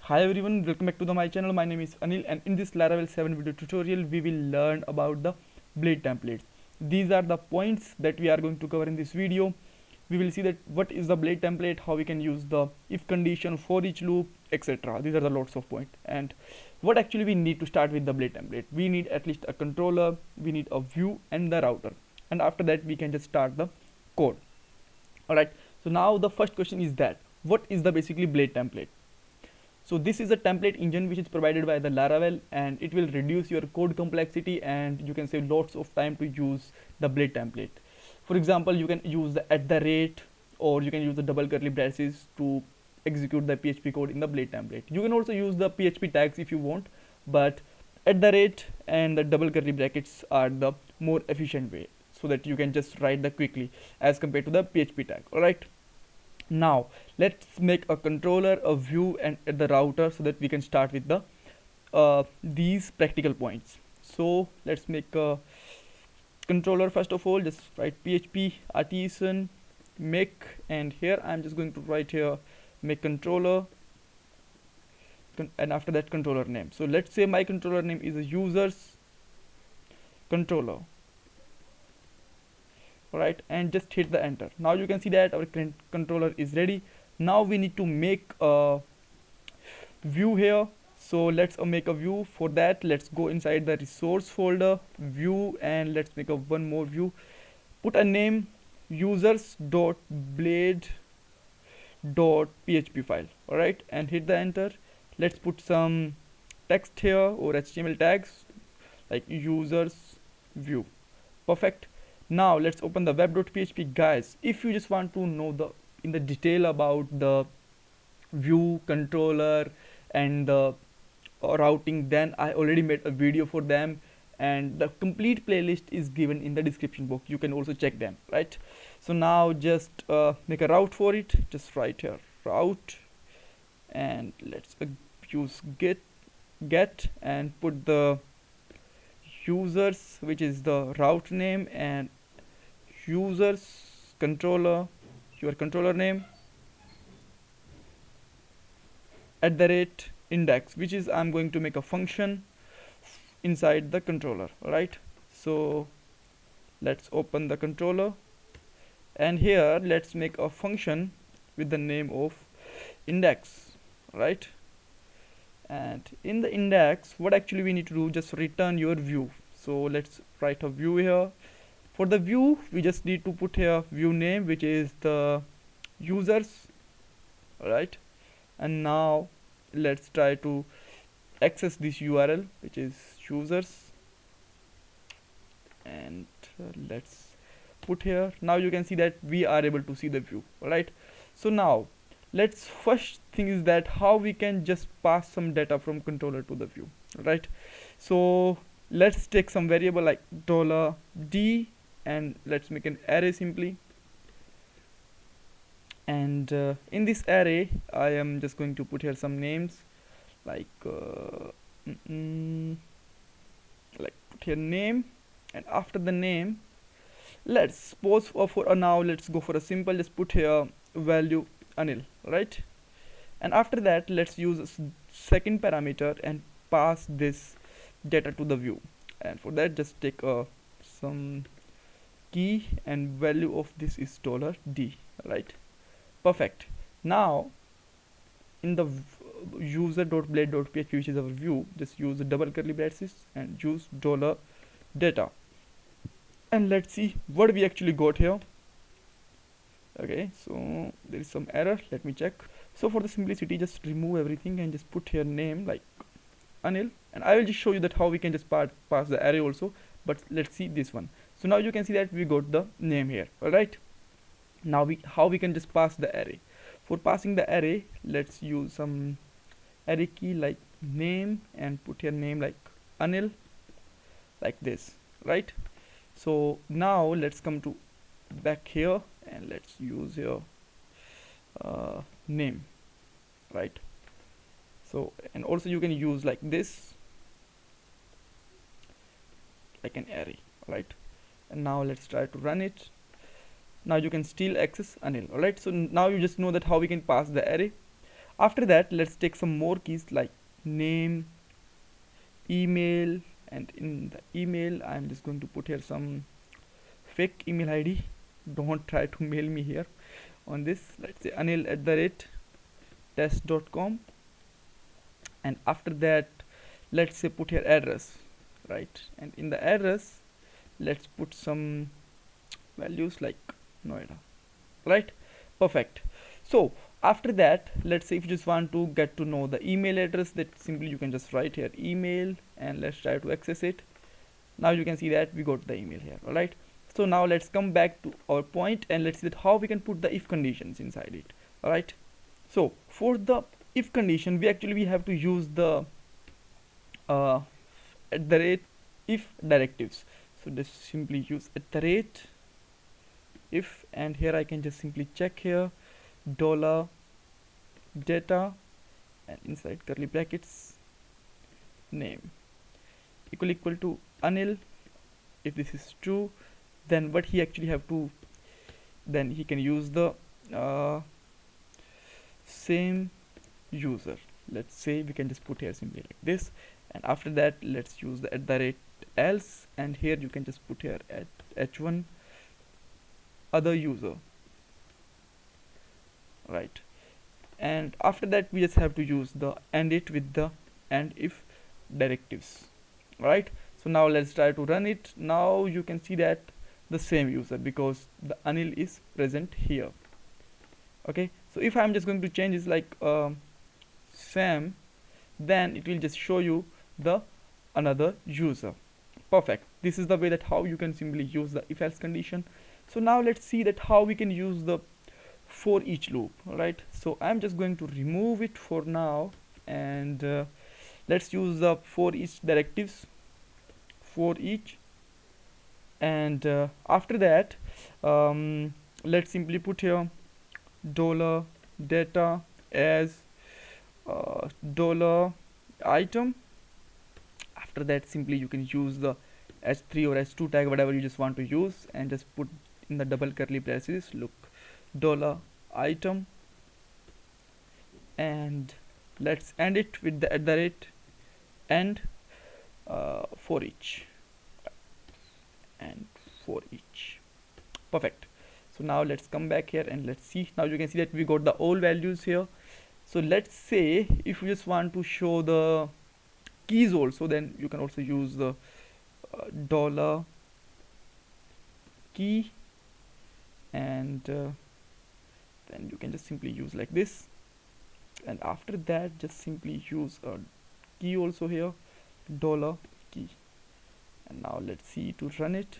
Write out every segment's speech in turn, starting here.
Hi everyone, welcome back to my channel. My name is Anil, and in this Laravel 7 video tutorial we will learn about the blade templates. These are the points that we are going to cover in this video. We will see that what is the blade template, how we can use the if condition, for each loop, etc. These are the lots of points, and what actually we need to start with the blade template. We need at least a controller, we need a view and the router, and after that we can just start the code. Alright, so now the first question is that what is the basically blade template? So this is a template engine which is provided by the Laravel, and it will reduce your code complexity and you can save lots of time to use the blade template. For example, you can use the @ or you can use the double curly braces to execute the PHP code in the blade template. You can also use the PHP tags if you want, but @ and the double curly brackets are the more efficient way, so that you can just write the quickly as compared to the PHP tag. Alright. Now let's make a controller, a view and the router, so that we can start with the these practical points. So let's make a controller. First of all, just write php artisan make, and here I'm just going to write here make controller, and after that controller name. So let's say my controller name is a users controller. Alright, and just hit the enter. Now you can see that our controller is ready. Now we need to make a view here, so let's make a view. For that, let's go inside the resource folder, view, and let's make a one more view. Put a name, users.blade.php file. Alright, and hit the enter. Let's put some text here or HTML tags like users view. Perfect. Now let's open the web.php. Guys, if you just want to know in the detail about the view, controller and the routing, then I already made a video for them, and the complete playlist is given in the description box. You can also check them, right? So now just make a route for it. Just write here route, and let's use get and put the users, which is the route name, and users controller, your controller name, @index, which is I'm going to make a function inside the controller. Right, so let's open the controller, and here let's make a function with the name of index. Right, and in the index, what actually we need to do, just return your view. So let's write a view here. For the view, we just need to put here view name, which is the users. Alright, and now let's try to access this URL, which is users, and let's put here. Now you can see that we are able to see the view. Alright, so now let's first thing is that how we can just pass some data from controller to the view. Right, so let's take some variable like $d, and let's make an array simply, and in this array I am just going to put here some names like like put here name, and after the name let's suppose for now let's go for a simple, just put here value anil. Right, and after that let's use a second parameter and pass this data to the view, and for that just take some key, and value of this is $d. Right, perfect. Now in the user.blade.php, which is our view, just use the double curly braces and use $data, and let's see what we actually got here. Okay, so there is some error, let me check. So for the simplicity, just remove everything and just put here name like anil, and I will just show you that how we can just pass the array also, but let's see this one. So now you can see that we got the name here. Alright, now how we can just pass the array. For passing the array, let's use some array key like name, and put here name like anil, like this. Right, so now let's come to back here, and let's use here name. Right, so and also you can use like this, like an array. Right, and now let's try to run it. Now you can still access anil. Alright, so now you just know that how we can pass the array. After that, let's take some more keys like name, email, and in the email I'm just going to put here some fake email ID. Don't try to mail me here on this. Let's say anil@test.com, and after that let's say put here address, right? And in the address let's put some values like Noida, right? Perfect. So after that, let's say if you just want to get to know the email address, that simply you can just write here email, and let's try to access it. Now you can see that we got the email here. All right, so now let's come back to our point and let's see that how we can put the if conditions inside it. All right, so for the if condition, we have to use the at the rate if directives. So just simply use at the rate if, and here I can just simply check here dollar data, and inside curly brackets name equal to anil. If this is true, then what he actually have to, then he can use the same user. Let's say we can just put here simply like this, and after that let's use the at the rate else, and here you can just put here at h1 other user, right? And after that we just have to use the and it with the and if directives, right? So now let's try to run it. Now you can see that the same user, because the anil is present here. Okay, so if I'm just going to change this like Sam, then it will just show you the another user. Perfect. This is the way that how you can simply use the if else condition. So now let's see that how we can use the for each loop. All right, so I'm just going to remove it for now, and let's use the for each directives for each, and after that let's simply put here dollar data as dollar item. After that simply you can use the h3 or h2 tag, whatever you just want to use, and just put in the double curly braces look dollar item, and let's end it with the at the rate and for each and for each. Perfect. So now let's come back here and let's see. Now you can see that we got the all values here. So let's say if you just want to show the keys also, then you can also use the dollar key, and then you can just simply use like this, and after that just simply use a key also here dollar key. And now let's see to run it.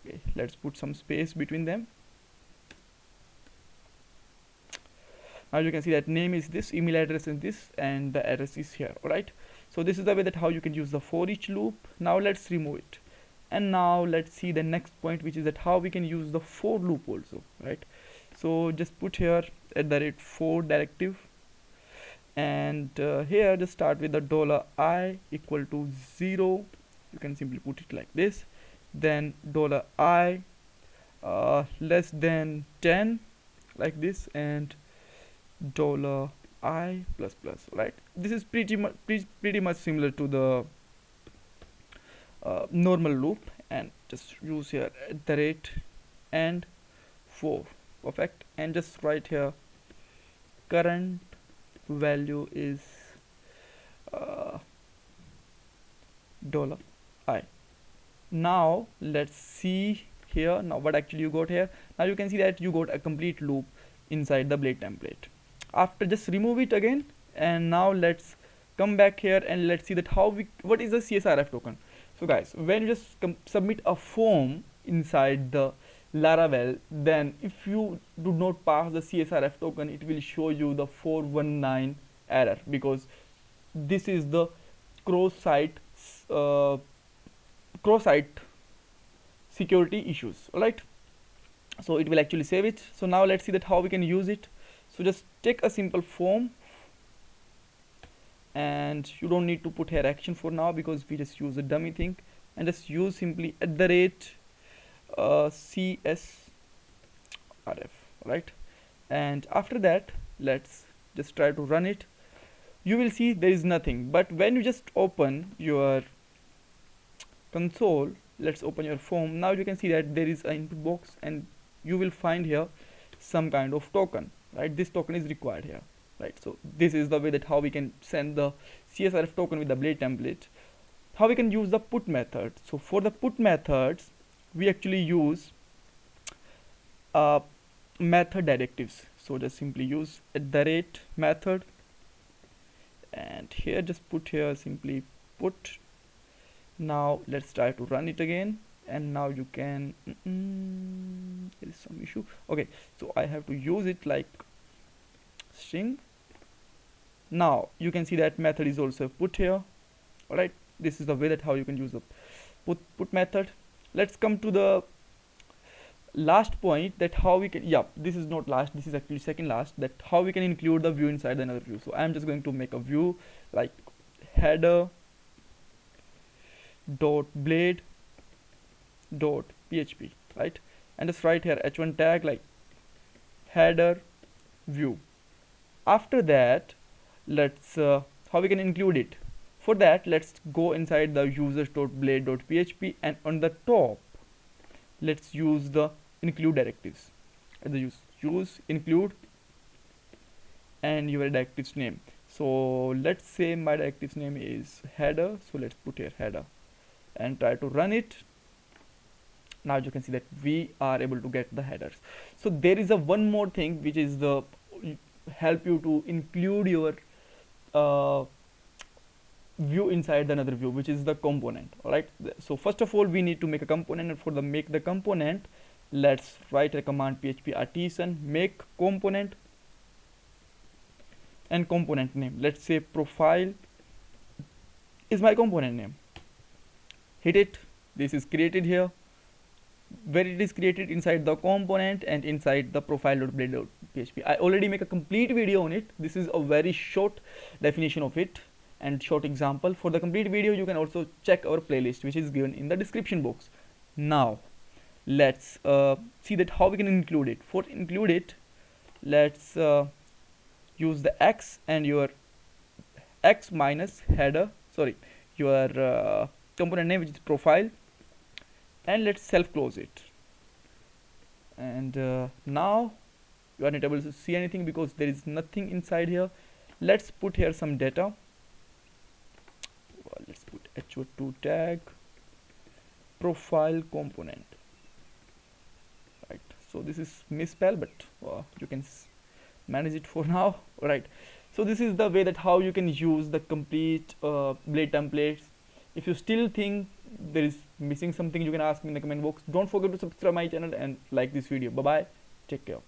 Okay, let's put some space between them. Now you can see that name is this, email address is this, and the address is here. All right, so this is the way that how you can use the for each loop. Now let's remove it, and now let's see the next point, which is that how we can use the for loop also, right? So just put here at the rate for directive, and here just start with the dollar I equal to 0. You can simply put it like this, then dollar I less than 10 like this, and dollar I plus plus, right? This is pretty much similar to the normal loop, and just use here at the rate and for. Perfect. And just write here current value is dollar I. Now let's see here now what actually you got here. Now you can see that you got a complete loop inside the blade template. After, just remove it again, and now let's come back here and let's see that how what is the CSRF token. So guys, when you just submit a form inside the Laravel, then if you do not pass the CSRF token, it will show you the 419 error, because this is the cross-site security issues. All right, so it will actually save it. So now let's see that how we can use it. So just take a simple form, and you don't need to put here action for now because we just use a dummy thing, and just use simply at the rate CSRF, right? And after that let's just try to run it. You will see there is nothing, but when you just open your console, let's open your form. Now you can see that there is an input box, and you will find here some kind of token, right? This token is required here, right? So this is the way that how we can send the CSRF token with the blade template. How we can use the put method. So for the put methods, we actually use method directives. So just simply use @ method, and here just put here simply put. Now let's try to run it again, and now you can there is some issue. Okay, so I have to use it like string. Now you can see that method is also put here. All right, this is the way that how you can use the put method. Let's come to the last point, that how we can, yeah, this is not last, this is actually second last, that how we can include the view inside another view. So I'm just going to make a view like header dot blade dot php, right? And just write here h1 tag like header view. After that, let's how we can include it. For that, let's go inside the users.blade.php, and on the top let's use the include directives. And the use include and your directives name. So let's say my directives name is header, so let's put here header and try to run it. Now you can see that we are able to get the headers. So there is a one more thing which is the help you to include your view inside another view, which is the component. All right, so first of all we need to make a component, and for the make the component, let's write a command php artisan make component, and component name, let's say profile is my component name. Hit it. This is created here, where it is created inside the component and inside the profile.blade.php. I already make a complete video on it. This is a very short definition of it and short example. For the complete video you can also check our playlist, which is given in the description box. Now let's see that how we can include it. For include it, let's use the x and your x minus header, sorry, your component name, which is profile, and let's self close it. And now you are not able to see anything because there is nothing inside here. Let's put here some data. Well, let's put h2 tag profile component, right? So this is misspell, but you can manage it for now. Right, so this is the way that how you can use the complete blade templates. If you still think there is missing something, you can ask me in the comment box. Don't forget to subscribe my channel and like this video. Bye bye, take care.